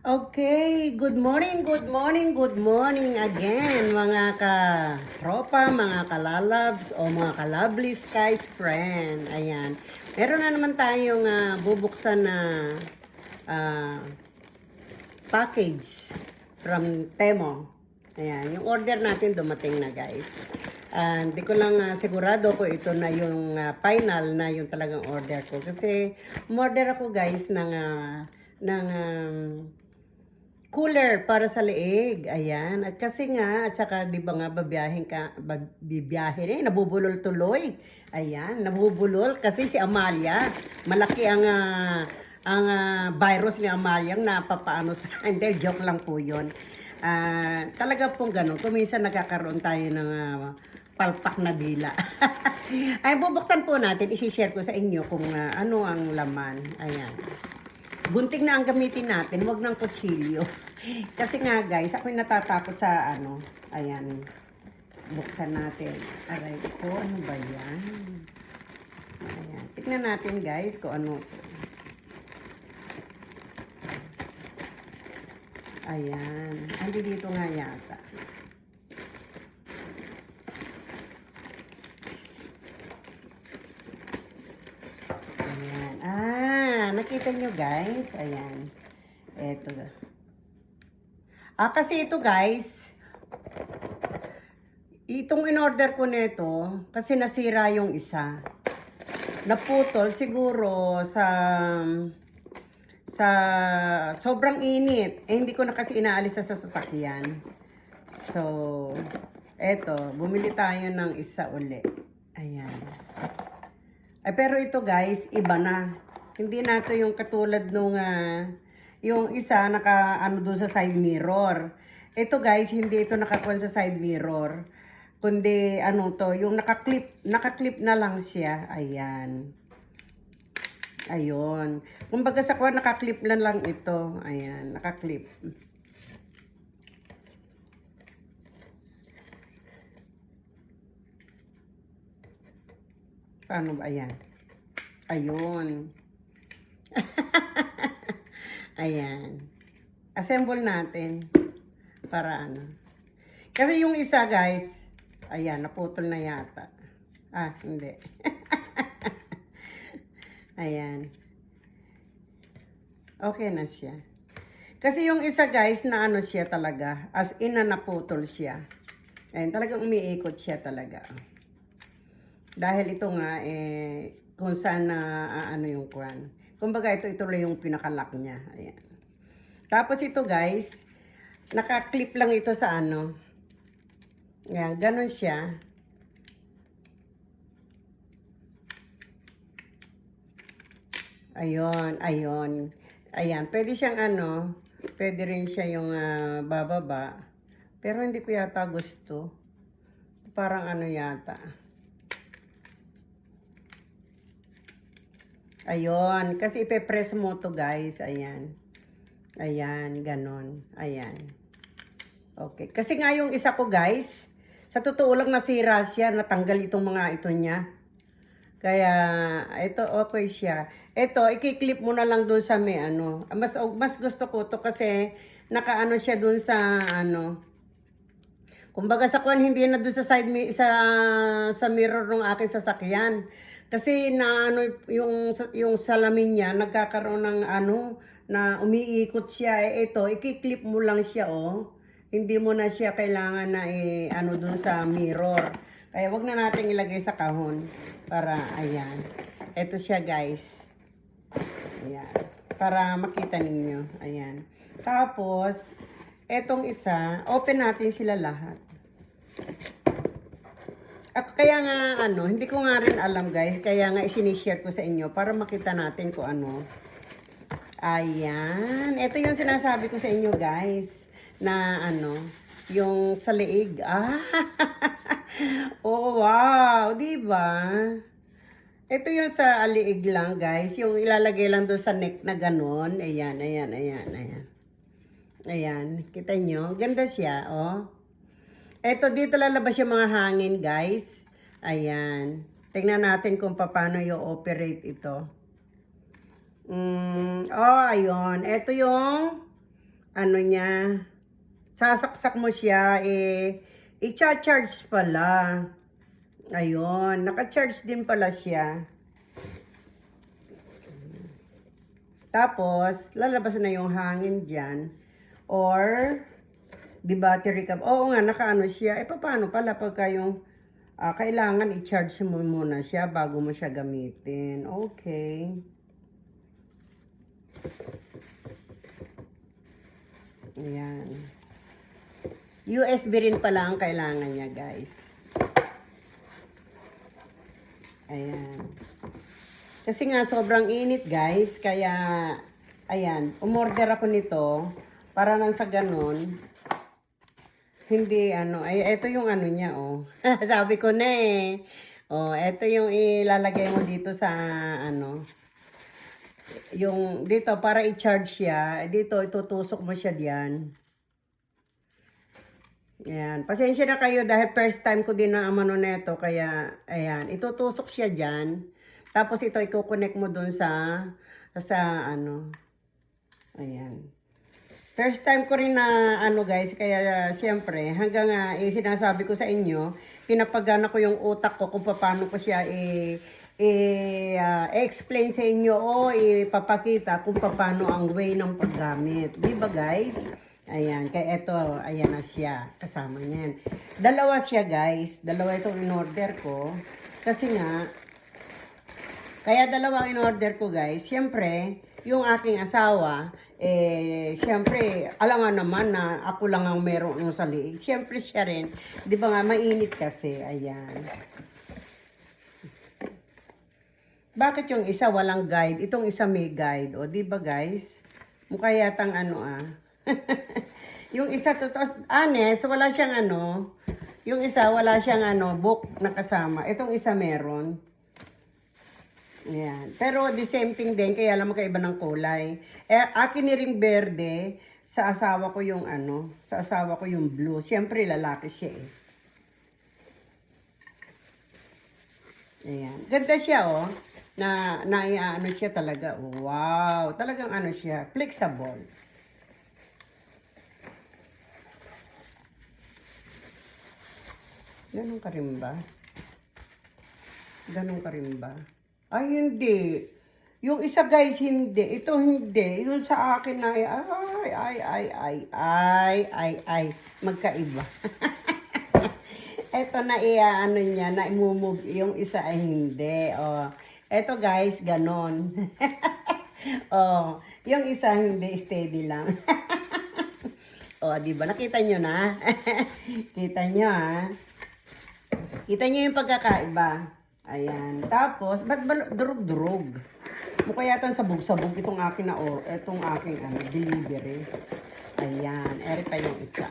Okay, good morning, good morning, good morning again mga ka-tropa, mga kalalabs o mga ka-lovely skies friend. Ayan, meron na naman tayong bubuksan na ah, package from Temo. Ayan, yung order natin dumating na guys. Hindi ko lang sigurado kung ito na yung final na yung talagang order ko. Kasi umorder ako guys ng cooler para sa leeg. Ayan. At kasi nga, at saka di ba nga bibiyahin nabubulol tuloy. Ayan, nabubulol kasi si Amalia, malaki ang virus ni Amalia ang napapaano sa hindi, joke lang po 'yon. Talaga pong ganun. Kuminsan nagkakaroon tayo ng palpak na dila. Ay, bubuksan po natin, isi-share ko sa inyo kung ano ang laman. Ayan. Gunting na ang gamitin natin, wag ng kutsilyo. Kasi nga guys, ako'y natatakot sa ano. Ayan. Buksan natin. Aray ko, ano ba yan? Ayan. Tignan natin guys kung ano to. Ayan. Andi dito nga yata. Ayan. Nakita nyo guys? Ayan. Eto. Kasi ito guys, itong in-order ko nito, kasi nasira yung isa. Naputol siguro sa sobrang init. Hindi ko na kasi inaalis sa sasakyan. So, eto, bumili tayo ng isa uli. Ayan. Ay, pero ito guys, iba na. Hindi na ito yung katulad nung yung isa ano doon sa side mirror. Ito guys, hindi ito nakakuha sa side mirror. Kundi ano to, yung nakaklip na lang siya. Ayan. Ayun. Kumbaga sa kuha, nakaklip lang ito. Ayan, nakaklip. Paano ba? Ayan. Ayun. Ayan. Assemble natin. Para ano. Kasi yung isa guys, ayan, naputol na yata. Hindi. Ayan. Okay na siya. Kasi yung isa guys, na ano siya talaga, as in na naputol siya. Ayan, talagang umiikot siya talaga. Dahil ito nga, kung saan na ano yung kwan. Kumbaga ito lang yung pinakalock niya. Ayan. Tapos ito guys, nakaklip lang ito sa ano. Ayan, ganun siya. Ayun, ayun. Ayan, pwede siyang ano, pwede rin siya yung bababa. Pero hindi ko yata gusto. Parang ano yata. Ayun, kasi ipe-press mo to guys. Ayan. Ayan, ganon. Ayan. Okay. Kasi nga yung isa ko guys, sa totoo lang nasira siya, natanggal itong mga ito niya. Kaya, ito okay siya. Ito, ikiklip mo na lang dun sa may ano. Mas gusto ko to kasi nakaano siya dun sa ano. Kumbaga sa kwan, hindi na dun sa sa mirror ng aking sasakyan. Kasi na ano yung salamin niya nagkakaroon ng ano na umiikot siya. Ito, ikiklip mo lang siya oh. Hindi mo na siya kailangan na ano dun sa mirror. Kaya wag na natin ilagay sa kahon para ayan. Ito siya guys. Ayan. Para makita ninyo. Ayan. Tapos etong isa, open natin sila lahat. Kaya nga ano, hindi ko nga rin alam guys, kaya nga isinishare ko sa inyo para makita natin kung ano. Ayan, ito yung sinasabi ko sa inyo guys, na ano, yung sa leeg. Oh wow, di ba? Ito yung sa leeg lang guys, yung ilalagay lang doon sa neck na ganon. Ayan, ayan, ayan, ayan. Ayan, kita nyo, ganda siya, oh. Eto, dito lalabas yung mga hangin, guys. Ayan. Tingnan natin kung paano i-operate ito. Ayun. Ito yung ano niya, sasaksak mo siya, i-charge pala. Ayun, naka-charge din pala siya. Tapos, lalabas na yung hangin dyan. Or, di battery ka. Oo nga, nakaano siya. Paano pala pagka yung kailangan i-charge mo muna siya bago mo siya gamitin. Okay. Ayan. USB rin pala ang kailangan niya, guys. Ayan. Kasi nga, sobrang init, guys. Kaya, ayan, umorder ako nito para nang sa ganun. Hindi, ito yung ano niya, oh. Sabi ko na eh. Oh, ito yung ilalagay mo dito sa, yung dito para i-charge siya. Dito, itutusok mo siya diyan. Ayan. Pasensya na kayo dahil first time ko din na amano neto. Kaya, ayan, itutusok siya diyan. Tapos ito, i-connect mo dun sa ayan. First time ko rin na guys, kaya siyempre hanggang sinasabi ko sa inyo, pinapagana ko yung utak ko kung paano ko siya explain sa inyo o ipapakita kung paano ang way ng paggamit. Di ba guys? Ayan, kaya ito, ayan na siya, kasama niyan. Dalawa siya guys, dalawa itong in-order ko. Kasi nga, kaya dalawa in-order ko guys, siyempre, yung aking asawa, siyempre, alam nga naman na ako lang ang meron sa liig. Siyempre siya rin. Di ba nga, mainit kasi. Ayan. Bakit yung isa walang guide? Itong isa may guide. O, di ba guys? Mukha yatang yung isa, honest, wala siyang yung isa, wala siyang book na kasama. Itong isa meron. Ayan. Pero the same thing din, kaya lang magkaiba ng kulay. Akin ni ring berde, sa asawa ko yung sa asawa ko yung blue. Siyempre lalaki siya eh. Ayan. Ganda siya oh. Na siya talaga. Wow. Talagang siya. Flexible. Ganun ka rin ba? Ganun ka rin ba? Ay, hindi. Yung isa guys, hindi. Ito hindi. Yung sa akin ay, magkaiba. Ito na niya, na imumove. Yung isa ay hindi. Oh. Ito guys, ganon. Oh, yung isa hindi, steady lang. Oh, di ba? Nakita nyo na? Kita nyo ha? Kita nyo yung pagkakaiba. Ayan. Tapos, ba't durug-durug? Mukha yata sabog-sabog itong aking itong aking delivery. Ayan. Eri pa yung isa.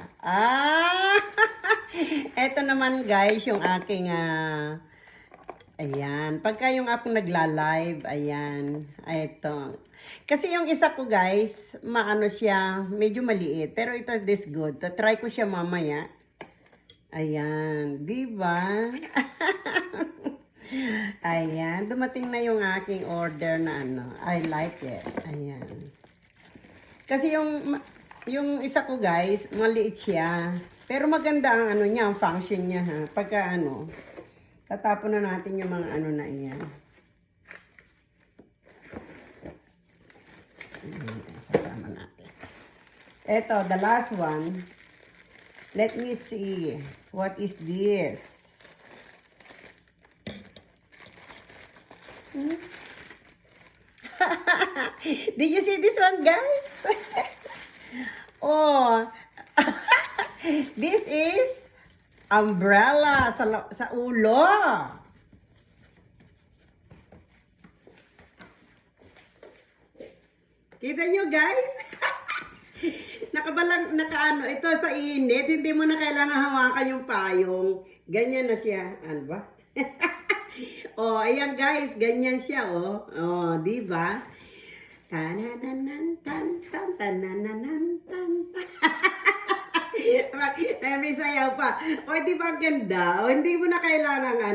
Eto naman guys, yung aking ayan. Pagka yung akong nagla-live, ayan. Eto. Kasi yung isa ko guys, siya, medyo maliit. Pero ito this good. Try ko siya mamaya. Ayan. Diba? Ayan, dumating na yung aking order na I like it. Ayan. Kasi yung isa ko guys, maliit siya. Pero maganda ang niya, ang function niya ha. Pagka tatapon na natin yung mga na iyan. Sasama natin. Eto, the last one. Let me see. What is this? Did you see this one, guys? Oh, this is umbrella sa ulo. Kita nyo, guys? Ito sa init, hindi mo na kailangan hawakan yung payong. Ganyan na siya. Ano ba? Oh, ayan guys, ganyan siya oh. Oh, di ba? Tanananan tan tan tanananan tan. May sayaw pa. O, di ba ang ganda? O, hindi mo na kailangan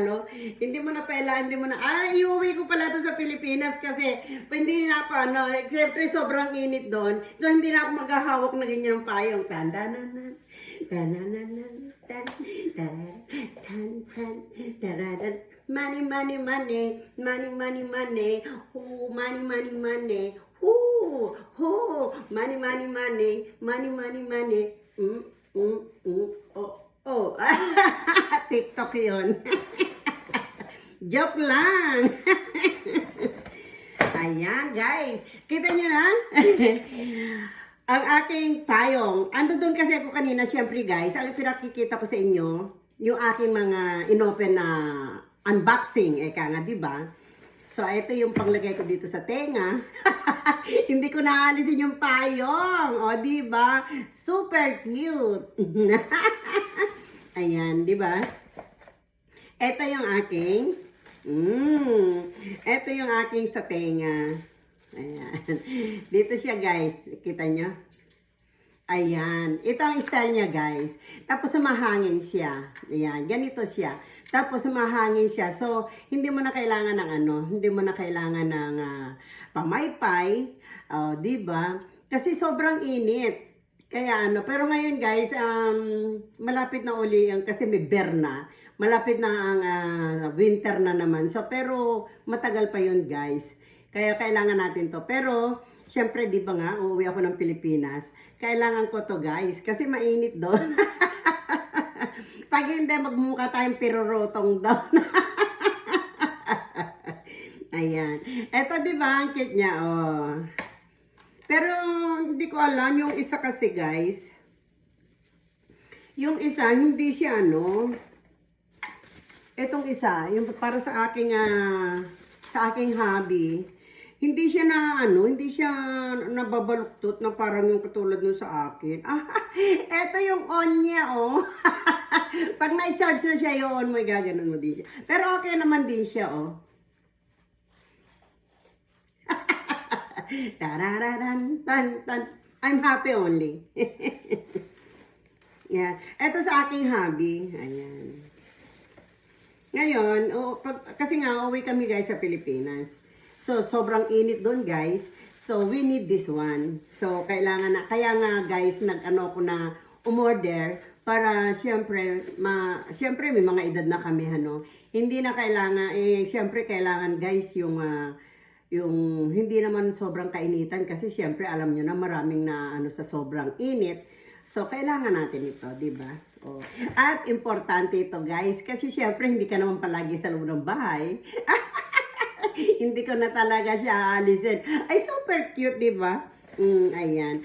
hindi mo na, iuwi ko pala to sa Pilipinas kasi hindi na ako, siyempre sobrang init doon. So, hindi na ako maghahawak na ganyan ng payong. Tandananan, tanananan, tan, taran, tan, tan, tararan. Money, money, money, money, money, money, oh, money, money, money, money, money, money, money, money, money, oh, TikTok yun. Joke lang. Ayan, guys. Kita nyo na? Ang aking payong. Ando doon kasi ako kanina, syempre guys, ang pinakikita ko sa inyo, yung aking mga inopen na unboxing, eka nga, diba? So, ito yung panglagay ko dito sa tenga. Hindi ko naalisin yung payong. O, diba? Super cute. Ayan, diba? Ito yung aking, ito yung aking sa tenga. Ayan. Dito siya, guys. Kita nyo? Ayan. Ito ang style niya, guys. Tapos sumahangin siya. Ayan. Ganito siya. Tapos sumahangin siya. So, hindi mo na kailangan ng hindi mo na kailangan ng pamaypay. Diba? Kasi sobrang init. Kaya pero ngayon guys, malapit na uli kasi may bear na. Malapit na ang winter na naman. So, pero matagal pa yun guys. Kaya kailangan natin to. Pero, syempre, di ba nga, uuwi ako ng Pilipinas. Kailangan ko to guys. Kasi mainit doon. Pag hindi, magmukha tayong pirorotong doon. Ayan. Eto, di ba, ang cute niya, oh. Pero, hindi ko alam, yung isa kasi, guys. Yung isa, hindi siya, etong isa, yung para sa aking hobby, hindi siya hindi siya nababaluktot na parang yung katulad nun sa akin. Eto yung on niya, oh. Pag na-charge na siya, yung on mo, gaganon mo din siya. Pero okay naman din siya, oh. Tarararan, tan, tan. I'm happy only. Yeah. Ito sa aking hobby. Ayan. Ngayon, kasi nga, uwi kami guys sa Pilipinas. So, sobrang init doon guys. So, we need this one. So, kaya nga guys, nag-ano ko na umorder para syempre may mga edad na kami, Hindi na kailangan, syempre kailangan guys yung hindi naman sobrang kainitan kasi syempre alam nyo na maraming na sa sobrang init. So, kailangan natin ito, di ba? Oh. At importante ito guys kasi syempre hindi ka naman palagi sa loob ng bahay. Hindi ko na talaga siya aalisin. Ay, super cute, di ba? Ayan.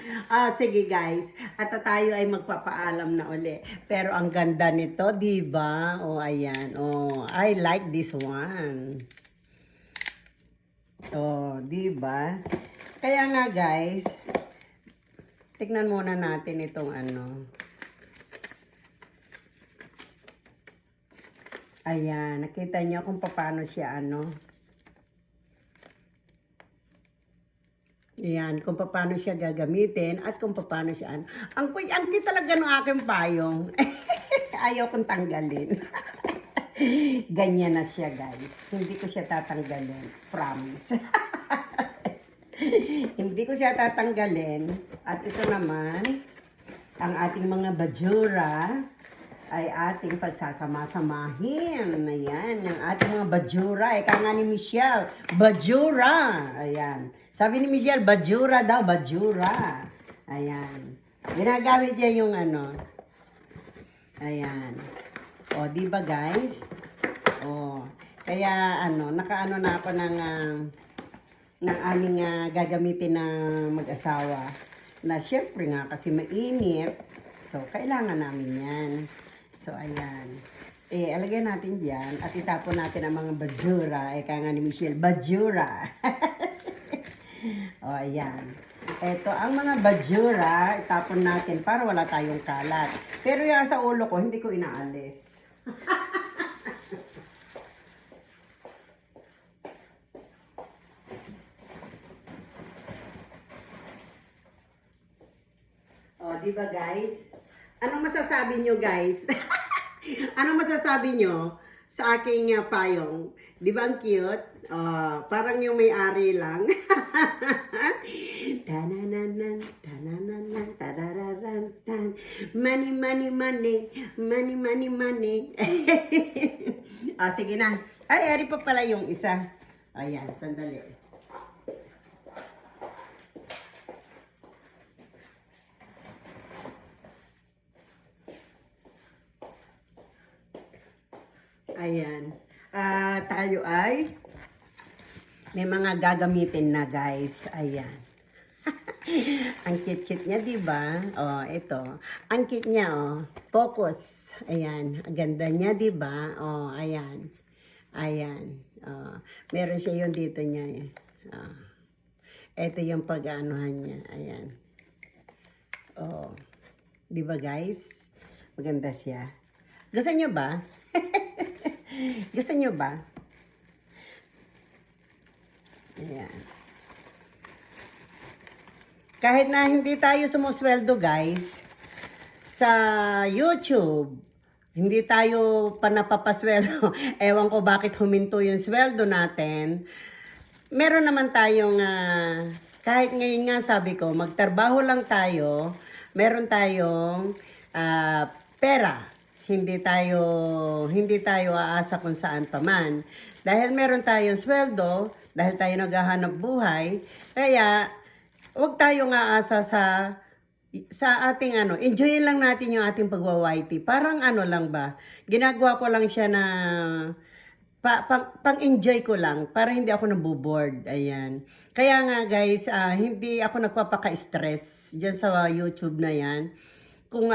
Sige guys. At tayo ay magpapaalam na uli. Pero ang ganda nito, di ba? Oh, ayan. Oh, I like this one. Oh, di ba? Kaya nga guys, tignan muna natin itong Ayan, nakita niyo kung paano siya Ayan, kung paano siya gagamitin at kung paano siya ang cute talaga ng aking payong. Ayaw kong tanggalin. Ganyan na siya, guys. Hindi ko siya tatanggalin. Promise. Hindi ko siya tatanggalin. At ito naman, ang ating mga bajura ay ating pagsasama-samahin. Ayan, ang ating mga bajura. Ika nga ni Michelle, bajura. Ayan. Sabi ni Michelle, bajura daw, bajura. Ayan. Ginagamit niya yung Ayan. O, di ba guys? O, kaya nakaano na ako ng aming gagamitin na mag-asawa. Na syempre nga kasi mainit. So, kailangan namin yan. So, ayan. Alagay natin dyan at itapon natin ang mga bajura. Ika nga ni Michelle, bajura. O, ayan. Ito, ang mga bajura, itapon natin para wala tayong kalat. Pero yung sa ulo ko, hindi ko inaalis. O, diba guys? Anong masasabi nyo, guys? Anong masasabi nyo sa aking payong? Di ba ang cute? Parang yung may-ari lang. Tanananan, tanananan, tarararan, tan. Money, money, money. Money, money, money. Sige na. Ay, ari pa pala yung isa. Ayan, sandali. Ayan. Tayo ay may mga gagamitin na, guys. Ayan. Ang cute-cute niya, di ba? Oh, ito. Ang cute niya, oh. Focus. Ayan. Ang ganda niya, di ba? Oh, ayan. Ayan. Oh. Meron siya yung dito niya. Oh. Ito yung pag-anuhan niya. Ayan. Oh. Di ba, guys? Maganda siya. Gusto niyo ba? Gusto niyo ba? Ayan. Kahit na hindi tayo sumusweldo, guys, sa YouTube, hindi tayo pa napapasweldo. Ewan ko bakit huminto yung sweldo natin. Meron naman tayong, kahit ngayon nga sabi ko, magtrabaho lang tayo, meron tayong pera. Hindi tayo aasa kung saan pa man. Dahil meron tayong sweldo, dahil tayo naghahanap buhay, kaya huwag tayong aasa sa ating enjoyin lang natin yung ating pagwa-YT. Parang lang ba, ginagawa ko lang siya na pang-enjoy ko lang para hindi ako naboboard. Ayan. Kaya nga guys, hindi ako nagpapaka-stress dyan sa YouTube na yan. Kung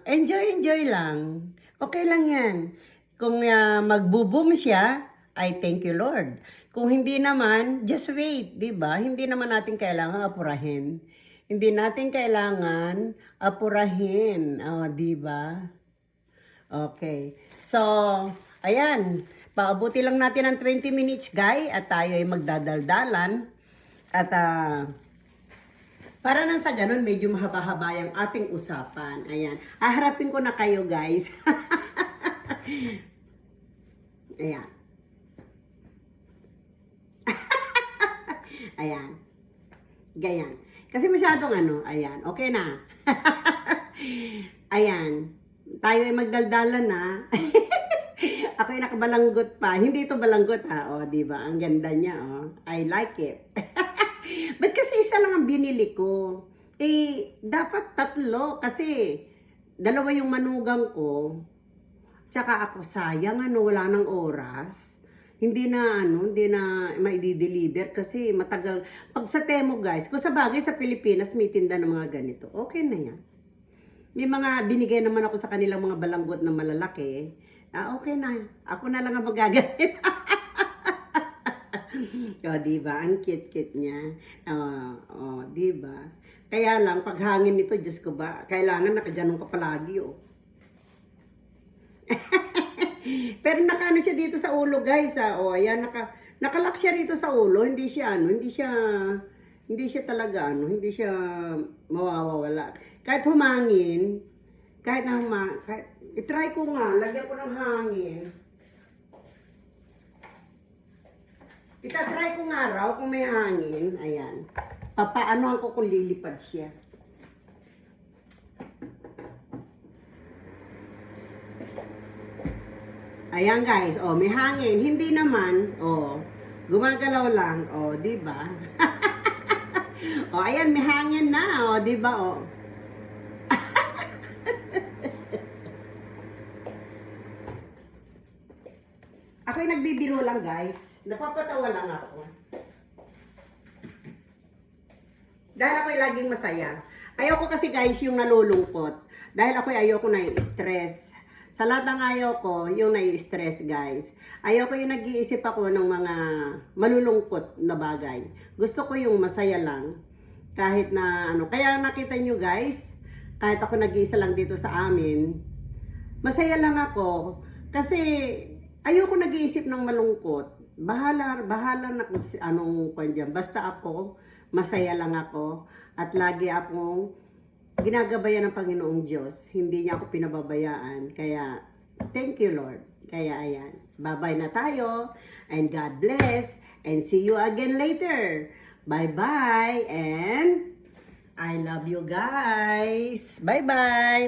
enjoy lang, okay lang yan. Kung magbo-boom siya, I thank you Lord. Kung hindi naman, just wait, di ba? Hindi naman natin kailangan apurahin. Hindi natin kailangan apurahin, di ba? Okay. So, ayan. Paabuti lang natin ng 20 minutes, guys, at tayo ay magdadaldalan. At para nang sa ganun, medyo mahaba-haba yung ating usapan. Ayan. Harapin ko na kayo, guys. Ayan. Ayan. Ganyan. Kasi masyadong ayan. Okay na. Ayan. Tayo ay magdaldalan na. Ako ay nakabalanggot pa. Hindi ito balanggot ha. O, diba? Ang ganda niya, I like it. Ba't kasi isa lang ang binili ko? Dapat 3 kasi 2 yung manugang ko. Tsaka ako, sayang wala nang oras. Hindi na mai-deliver kasi matagal. Pag sa Temo guys, kung sa bagay sa Pilipinas may tinda ng mga ganito, okay na yan. May mga binigay naman ako sa kanilang mga balanggot na malalaki. Okay na. Ako na lang ang magagamit. Diba? Ang cute-cute niya. Diba? Kaya lang, pag hangin nito, Diyos ko ba, kailangan nakaganong ka palagi, Pero nakaano siya dito sa ulo, guys, ayan, nakalock siya rito sa ulo, hindi siya talaga, hindi siya mawawala. Kahit humangin, itry ko nga, lagyan ko ng hangin. Itatry ko nga raw kung may hangin. Ayan. Papaanohan ko kung lilipad siya. Ayan guys. May hangin. Hindi naman. Gumagalaw lang. Di ba? Ayan, may hangin na. Di ba? Ako'y nagbibiro lang, guys. Napapatawa lang ako. Dahil ako'y laging masaya. Ayoko kasi, guys, yung nalulungkot. Dahil ako'y ayoko na i-stress. Sa lahat ng ayoko, yung nai-stress, guys. Ayoko yung nag-iisip ako ng mga malulungkot na bagay. Gusto ko yung masaya lang. Kahit na Kaya nakita nyo, guys, kahit ako nag-iisa lang dito sa amin, masaya lang ako. Kasi ayoko nag-iisip ng malungkot. Bahala na kung anong kanya. Basta ako, masaya lang ako. At lagi akong ginagabayan ng Panginoong Diyos. Hindi niya ako pinababayaan. Kaya, thank you, Lord. Kaya, ayan. Bye-bye na tayo. And God bless. And see you again later. Bye-bye. And I love you guys. Bye-bye.